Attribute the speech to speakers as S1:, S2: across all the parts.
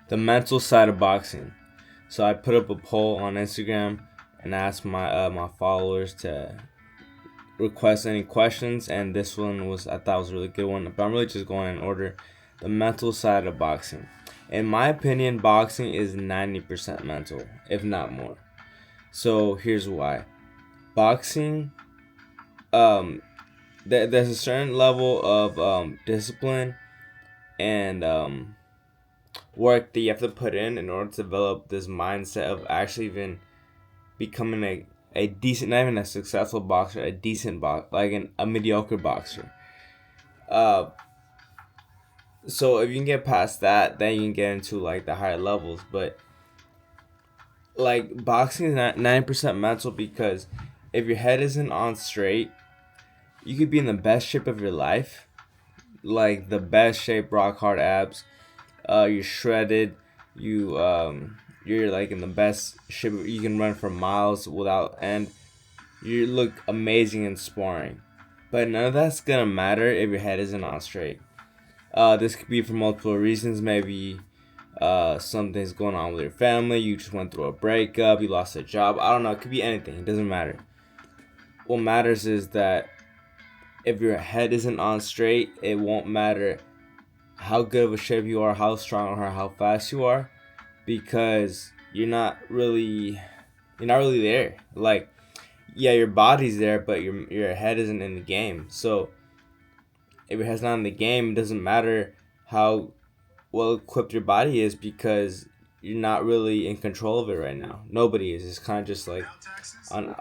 S1: the mental side of boxing. So I put up a poll on Instagram and asked my followers to request any questions, and this one was I thought was a really good one. But I'm really just going in order. The mental side of boxing. In my opinion, boxing is 90% mental, if not more. So here's why. Boxing, um, there's a certain level of discipline and work that you have to put in order to develop this mindset of actually even becoming a decent, not even a successful boxer, a decent box, like a mediocre boxer. Uh, so if you can get past that, then you can get into like the higher levels. But like boxing is not 90% mental because if your head isn't on straight, you could be in the best shape of your life, like the best shape, rock hard abs. You're shredded. You're like in the best shape. You can run for miles without end. You look amazing in sparring, but none of that's gonna matter if your head isn't on straight. This could be for multiple reasons. Maybe something's going on with your family. You just went through a breakup. You lost a job. I don't know. It could be anything. It doesn't matter. What matters is that if your head isn't on straight, it won't matter how good of a shape you are, how strong or how fast you are, because you're not really there. Like, yeah, your body's there, but your head isn't in the game. So if your head's not in the game, it doesn't matter how well equipped your body is because you're not really in control of it right now. Nobody is. It's kind of just like on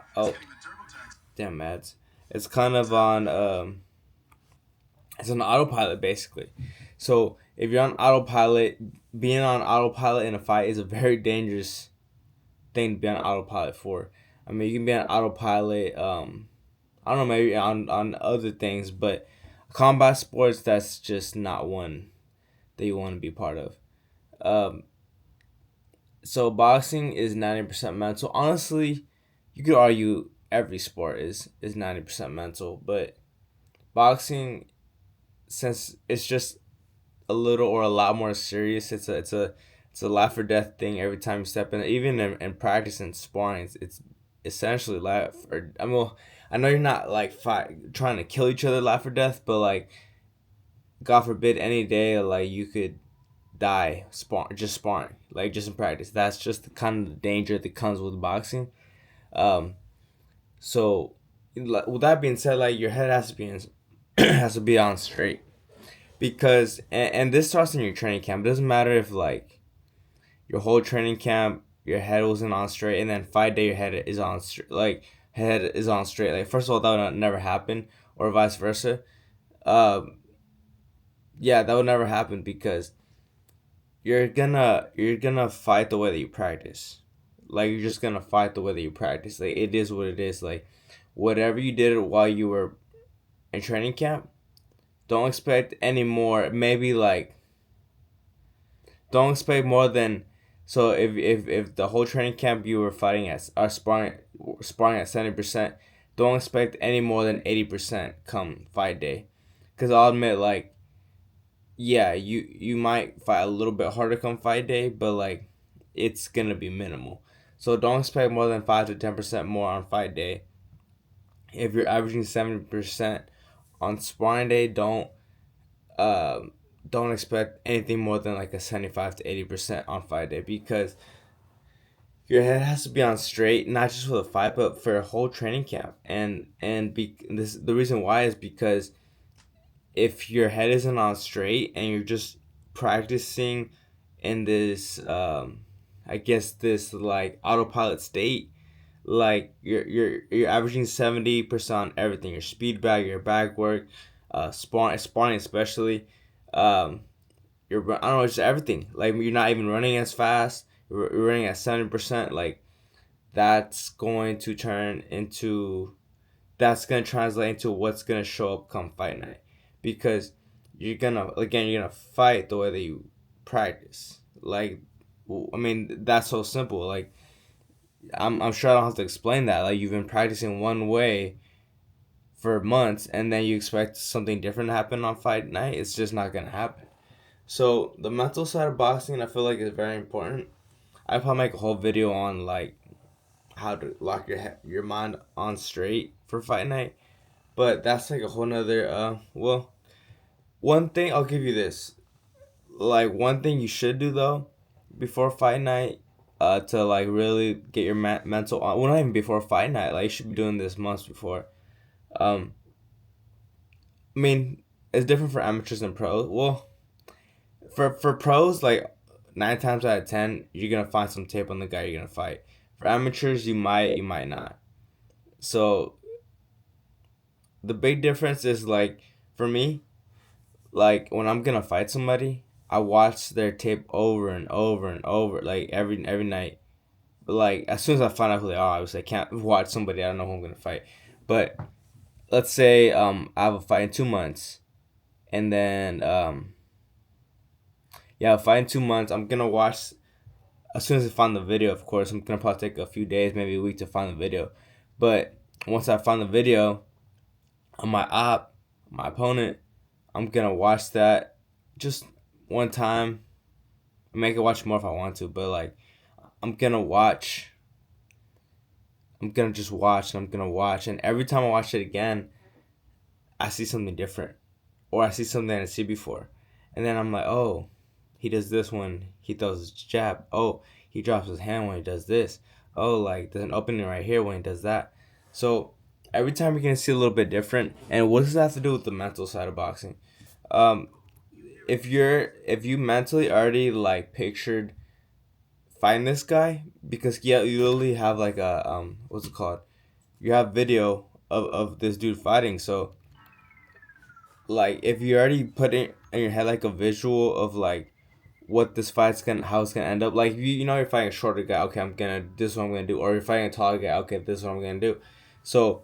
S1: damn Mads. It's kind of on it's an autopilot basically. So if you're on autopilot, being on autopilot in a fight is a very dangerous thing to be on autopilot for. I mean, you can be on autopilot. I don't know, maybe on other things, but combat sports, that's just not one that you want to be part of. Um, so boxing is 90% mental. Honestly, you could argue every sport is 90% mental, but boxing, since it's just a little or a lot more serious, it's a life or death thing every time you step in. Even in practice and sparring, it's essentially life or I mean, well, I know you're not like trying to kill each other life or death, but like God forbid any day like you could die sparring like just in practice. That's just the kind of danger that comes with boxing. Um, so with that being said, like your head has to be in, has to be on straight because and this starts in your training camp. It doesn't matter if like your whole training camp your head wasn't on straight and then fight day your head is on straight like first of all that would never happen or vice versa. Um, yeah, that would never happen because you're gonna fight the way that you practice. Like you're just gonna fight the way that you practice. Like it is what it is. Like whatever you did while you were in training camp, don't expect any more. Maybe like don't expect more than so if the whole training camp you were fighting at or sparring at 70%, don't expect any more than 80% come fight day. Cause I'll admit like yeah, you might fight a little bit harder come fight day, but like it's gonna be minimal. So don't expect more than 5 to 10% more on fight day. If you're averaging 70% on sparring day, um don't expect anything more than like a 75 to 80% on fight day because your head has to be on straight, not just for the fight, but for a whole training camp. This the reason why is because if your head isn't on straight and you're just practicing in this I guess this like autopilot state, like you're averaging 70% on everything, your speed bag, your bag work, sparring especially, um you're I don't know, just everything, like you're not even running as fast, you're running at 70%, like that's going to turn into that's gonna translate into what's gonna show up come fight night, because you're gonna fight the way that you practice. Like, I mean, that's so simple. Like, I'm sure I don't have to explain that. Like, you've been practicing one way for months, and then you expect something different to happen on fight night. It's just not gonna happen. So the mental side of boxing, I feel like is very important. I probably make a whole video on like how to lock your mind on straight for fight night. But that's like a whole nother. Well, one thing I'll give you this. Like one thing you should do though, before fight night, to like really get your mental on. Well, not even before fight night. Like you should be doing this months before. Um, I mean, it's different for amateurs and pros. Well, for pros, like 9 times out of 10, you're gonna find some tape on the guy you're gonna fight. For amateurs, you might not. So the big difference is like for me, like when I'm gonna fight somebody, I watch their tape over and over and over, like every night. But like as soon as I find out who they are, obviously I can't watch somebody I don't know who I'm gonna fight. But let's say I have a fight in 2 months, and then yeah, a fight in 2 months. I'm gonna watch as soon as I find the video. Of course, I'm gonna probably take a few days, maybe a week to find the video. But once I find the video on my opponent, I'm gonna watch that just one time. I mean, I can watch more if I want to, but like I'm gonna watch. I'm gonna just watch and I'm gonna watch, and every time I watch it again, I see something different, or I see something I didn't see before, and then I'm like, oh, he does this when he throws his jab. Oh, he drops his hand when he does this. Oh, like there's an opening right here when he does that. So every time you're gonna see a little bit different. And what does that have to do with the mental side of boxing? Um, if you mentally already like pictured find this guy, because yeah, you literally have like a what's it called, you have video of this dude fighting. So like if you already put it in your head like a visual of like what this fight's gonna how it's gonna end up, like you know you're fighting a shorter guy, okay, I'm gonna this is what I'm gonna do, or you're fighting a taller guy, okay, this is what I'm gonna do. So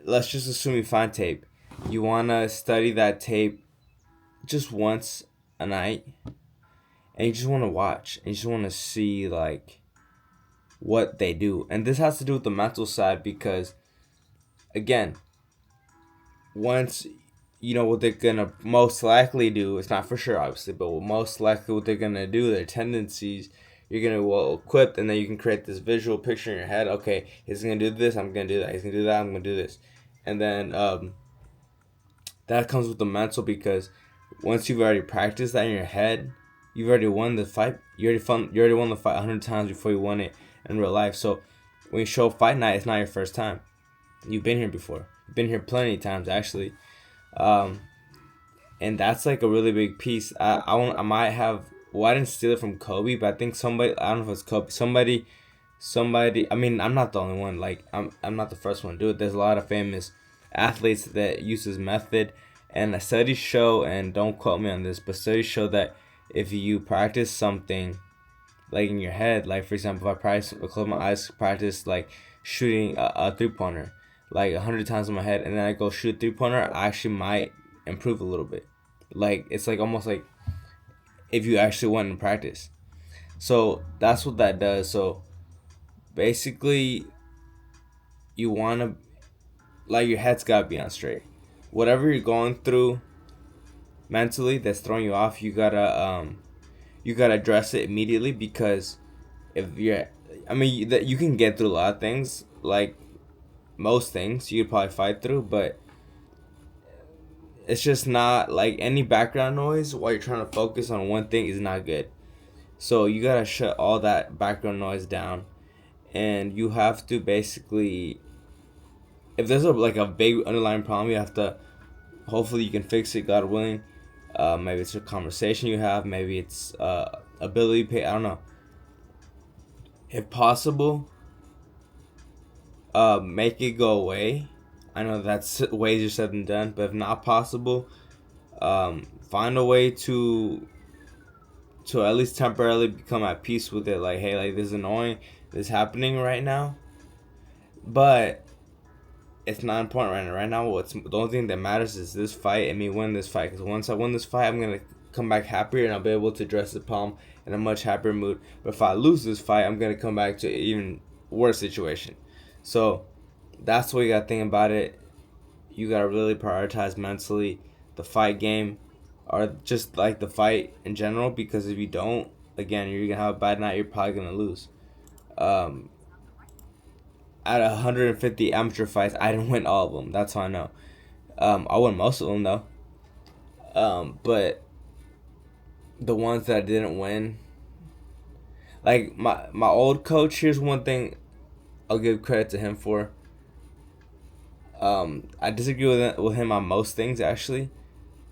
S1: let's just assume you find tape, you wanna study that tape just once a night, and you just want to watch and you just want to see like what they do. And this has to do with the mental side because again, once you know what they're gonna most likely do, it's not for sure obviously, but most likely what they're gonna do, their tendencies, you're gonna well equipped, and then you can create this visual picture in your head. Okay, he's gonna do this, I'm gonna do that, he's gonna do that, I'm gonna do this. And then that comes with the mental, because once you've already practiced that in your head, you've already won the fight. You already won the fight 100 times before you won it in real life. So when you show up fight night, it's not your first time. You've been here before. You've been here plenty of times actually, um, and that's like a really big piece. I might have. Well, I didn't steal it from Kobe, but I think somebody. I don't know if it's Kobe. Somebody. I mean, I'm not the only one. Like I'm not the first one to do it. There's a lot of famous athletes that use this method, and studies show, and don't quote me on this, but studies show that if you practice something like in your head, like for example, if I practice, I close my eyes, practice like shooting a 3 pointer, like 100 times in my head, and then I go shoot a 3 pointer, I actually might improve a little bit. Like it's like almost like if you actually went and practice. So that's what that does. So basically, you wanna like your head's gotta be on straight. Whatever you're going through mentally that's throwing you off, you gotta address it immediately, because if you're, I mean that you can get through a lot of things, like most things you could probably fight through, but it's just not like any background noise while you're trying to focus on one thing is not good. So you gotta shut all that background noise down, and you have to basically, if there's a like a big underlying problem, you have to, hopefully you can fix it, God willing. Maybe it's a conversation you have, maybe it's ability pay, I don't know. If possible, make it go away. I know that's way easier said than done, but if not possible, find a way to at least temporarily become at peace with it. Like, hey, like this is annoying, this is happening right now, but it's not important right now. Right now, what's the only thing that matters is this fight and me win this fight. Because once I win this fight, I'm gonna come back happier and I'll be able to address the problem in a much happier mood. But if I lose this fight, I'm gonna come back to an even worse situation. So that's what you gotta think about it. You gotta really prioritize mentally the fight game. or just like the fight in general. Because if you don't, again, you're gonna have a bad night. You're probably gonna lose. Um, Out of 150 amateur fights, I didn't win all of them. That's how I know. I won most of them though. But the ones that I didn't win, like my old coach. Here's one thing I'll give credit to him for. I disagree with him on most things actually,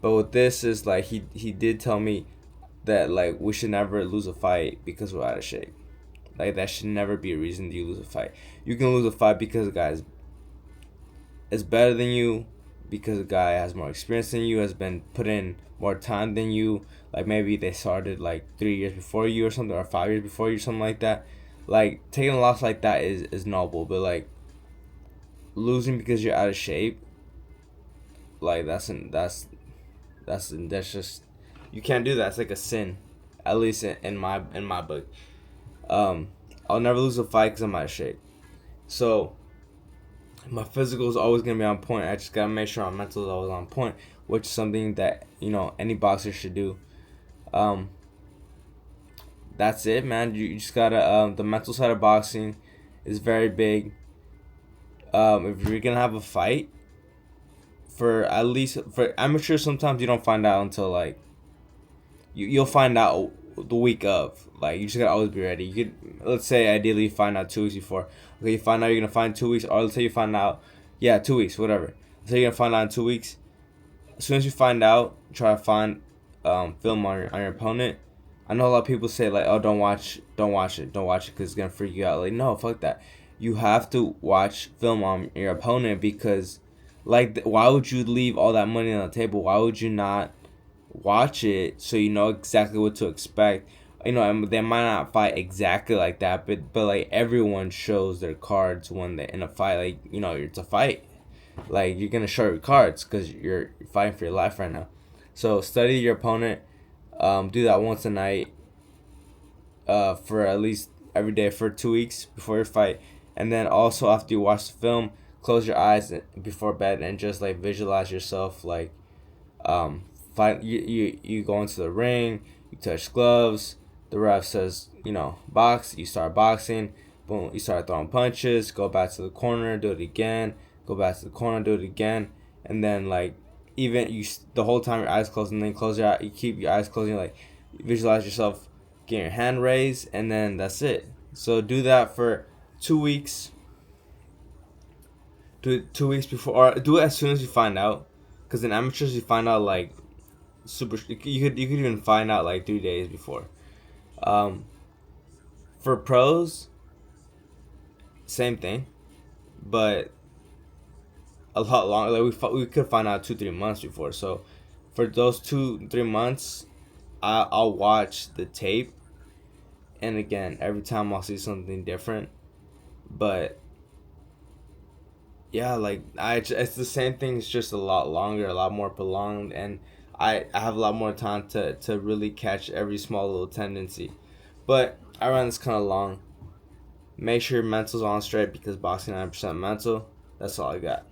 S1: but with this is like he did tell me that like we should never lose a fight because we're out of shape. Like that should never be a reason you lose a fight. You can lose a fight because the guy is better than you, because the guy has more experience than you, has been put in more time than you. Like maybe they started like 3 years before you or something, or 5 years before you, something like that. Like taking a loss like that is noble, but like losing because you're out of shape, like that's just, you can't do that. It's like a sin, at least in my book. Um, I'll never lose a fight because I'm out of shape. So my physical is always gonna be on point. I just gotta make sure my mental is always on point, which is something that any boxer should do. Um, that's it, man. You just gotta the mental side of boxing is very big. If you're gonna have a fight, for at least for amateurs, sometimes you don't find out until like you'll find out the week of. Like you just gotta always be ready. You could, let's say ideally you find out 2 weeks before. Okay, you find out you're gonna find 2 weeks, or let's say you find out, yeah, 2 weeks, whatever. Let's say you're gonna find out in 2 weeks. As soon as you find out, try to find film on your opponent. I know a lot of people say like, oh, don't watch it because it's gonna freak you out. Like, no, fuck that. You have to watch film on your opponent because, like, why would you leave all that money on the table? Why would you not watch it so you know exactly what to expect? And they might not fight exactly like that, but like everyone shows their cards when they in a fight. Like it's a fight. Like you're gonna show your cards because you're fighting for your life right now. So study your opponent. Do that once a night. For at least every day for 2 weeks before your fight, and then also after you watch the film, close your eyes before bed and just like visualize yourself like um fight. You go into the ring. You touch gloves. The ref says box. You start boxing. Boom. You start throwing punches. Go back to the corner. Do it again. Go back to the corner. Do it again. And then like even the whole time your eyes closed, and then you keep your eyes closed. Like visualize yourself getting your hand raised, and then that's it. So do that for 2 weeks. Do it 2 weeks before, or do it as soon as you find out. Because in amateurs you find out like super. You could even find out like 3 days before. Um, for pros, same thing, but a lot longer. Like we could find out 2-3 months before. So for those 2-3 months, I'll watch the tape, and again every time I'll see something different. But yeah, like it's the same thing. It's just a lot longer, a lot more prolonged, and I have a lot more time to really catch every small little tendency. But I ran this kind of long. Make sure your mental's on straight because boxing 9% mental. That's all I got.